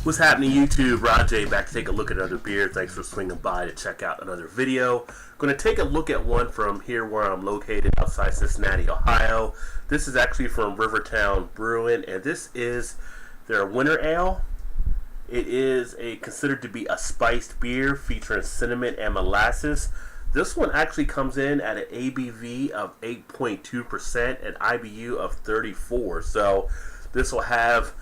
What's happening, YouTube? Rod J back to take a look at another beer. Thanks for swinging by to check out another video. Going to take a look at one from here where I'm located outside Cincinnati, Ohio. This is actually from Rivertown Brewing, and this is their winter ale. It is considered to be a spiced beer featuring cinnamon and molasses. This one actually comes in at an ABV of 8.2% and IBU of 34. So this will have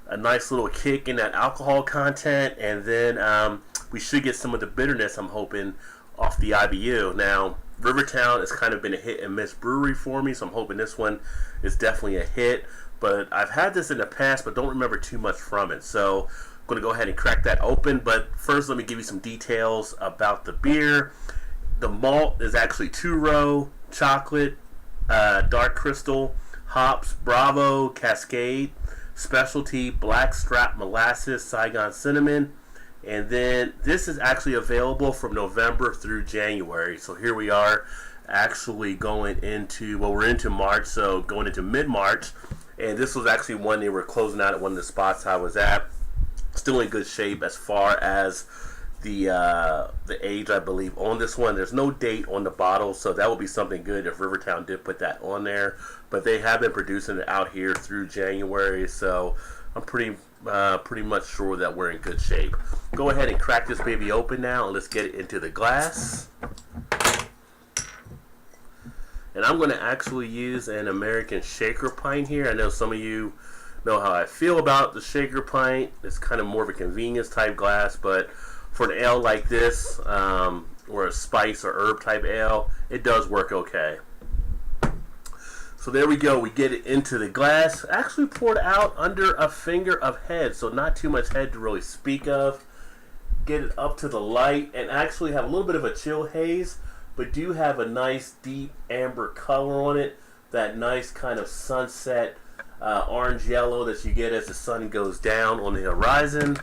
a nice little kick in that alcohol content, and then we should get some of the bitterness, I'm hoping, off the IBU. Now, Rivertown has kind of been a hit and miss brewery for me, so I'm hoping this one is definitely a hit. But I've had this in the past, but don't remember too much from it. So I'm going to go ahead and crack that open. But first, let me give you some details about the beer. The malt is actually 2-row, chocolate, dark crystal, hops, Bravo, Cascade, specialty, blackstrap molasses, Saigon cinnamon, and then this is actually available from November through January. So here we are actually going into, well, we're into March, so going into mid-March, and this was actually one they were closing out at one of the spots I was at. Still in good shape as far as the age, I believe, on this one. There's no date on the bottle, so that would be something good if Rivertown did put that on there. But they have been producing it out here through January, so I'm pretty much sure that we're in good shape. Go ahead and crack this baby open now, and let's get it into the glass. And I'm going to actually use an American shaker pint here. I know some of you know how I feel about the shaker pint. It's kind of more of a convenience type glass, but for an ale like this, or a spice or herb type ale, it does work okay. So there we go. We get it into the glass. Actually poured out under a finger of head, so not too much head to really speak of. Get it up to the light, and actually have a little bit of a chill haze, but do have a nice deep amber color on it. That nice kind of sunset orange yellow that you get as the sun goes down on the horizon.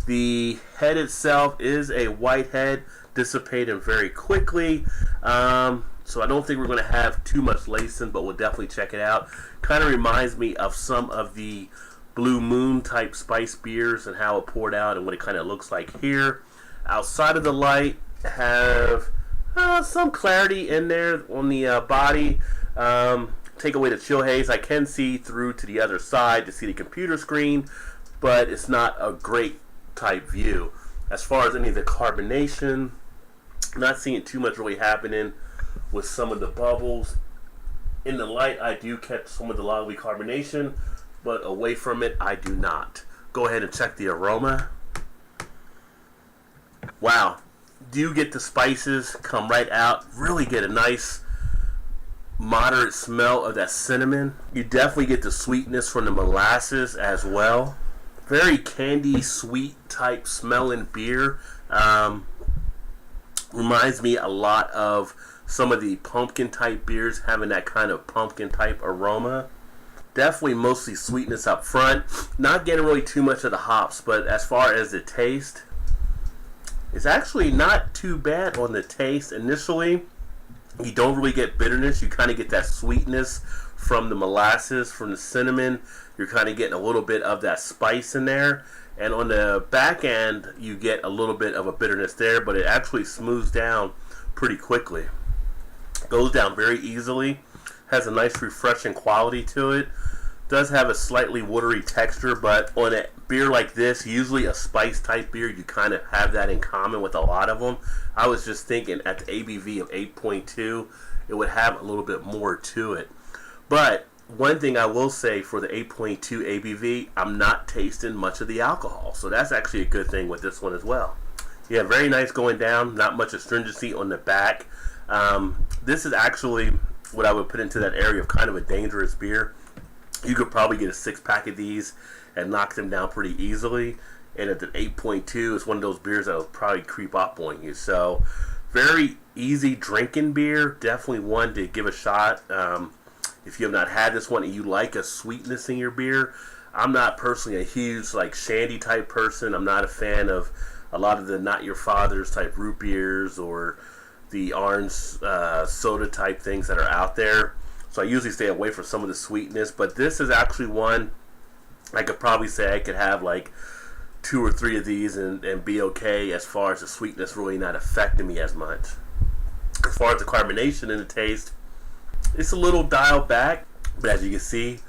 The head itself is a white head, dissipating very quickly. So I don't think we're going to have too much lacing, but we'll definitely check it out. Kind of reminds me of some of the Blue Moon type spice beers and how it poured out and what it kind of looks like here. Outside of the light, have some clarity in there on the body. Take away the chill haze. I can see through to the other side to see the computer screen, but it's not a great type view. As far as any of the carbonation, not seeing too much really happening with some of the bubbles. In the light, I do catch some of the lively carbonation, but away from it, I do not. Go ahead and check the aroma. Wow. Do get the spices come right out. Really get a nice moderate smell of that cinnamon. You definitely get the sweetness from the molasses as well. Very candy sweet type smelling beer. Reminds me a lot of some of the pumpkin type beers, having that kind of pumpkin type aroma. Definitely mostly sweetness up front. Not getting really too much of the hops, but as far as the taste, it's actually not too bad on the taste. Initially, you don't really get bitterness. You kind of get that sweetness from the molasses, from the cinnamon. You're kind of getting a little bit of that spice in there. And on the back end, you get a little bit of a bitterness there, but it actually smooths down pretty quickly. Goes down very easily. Has a nice refreshing quality to it. Does have a slightly watery texture, but on a beer like this, usually a spice type beer, you kind of have that in common with a lot of them. I was just thinking at the ABV of 8.2, it would have a little bit more to it. But one thing I will say for the 8.2 ABV, I'm not tasting much of the alcohol. So that's actually a good thing with this one as well. Yeah, very nice going down. Not much astringency on the back. This is actually what I would put into that area of kind of a dangerous beer. You could probably get a 6-pack of these and knock them down pretty easily. And at the 8.2, it's one of those beers that will probably creep up on you. So very easy drinking beer. Definitely one to give a shot. If you have not had this one and you like a sweetness in your beer, I'm not personally a huge like shandy type person. I'm not a fan of a lot of the Not Your Father's type root beers or the orange soda type things that are out there. So I usually stay away from some of the sweetness, but this is actually one I could probably say I could have like 2 or 3 of these and be okay as far as the sweetness really not affecting me as much. As far as the carbonation and the taste, it's a little dialed back, but as you can see,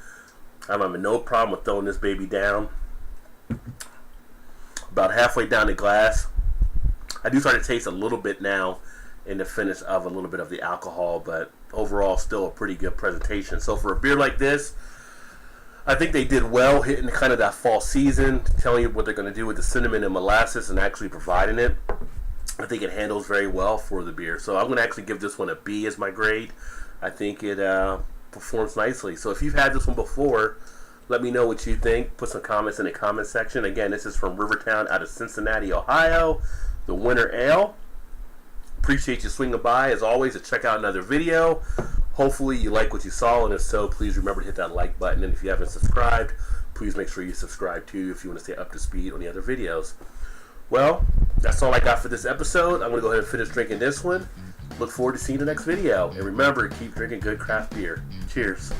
I'm having no problem with throwing this baby down. About halfway down the glass, I do start to taste a little bit now in the finish of a little bit of the alcohol, but overall still a pretty good presentation. So for a beer like this, I think they did well hitting kind of that fall season, telling you what they're going to do with the cinnamon and molasses and actually providing it. I think it handles very well for the beer. So I'm going to actually give this one a B as my grade. I think it performs nicely. So if you've had this one before, let me know what you think. Put some comments in the comment section. Again, this is from Rivertown out of Cincinnati, Ohio, the Winter Ale. Appreciate you swinging by, as always, to check out another video. Hopefully you like what you saw, and if so, please remember to hit that like button. And if you haven't subscribed, please make sure you subscribe too if you want to stay up to speed on the other videos. Well, that's all I got for this episode. I'm going to go ahead and finish drinking this one. Look forward to seeing the next video. And remember, keep drinking good craft beer. Cheers.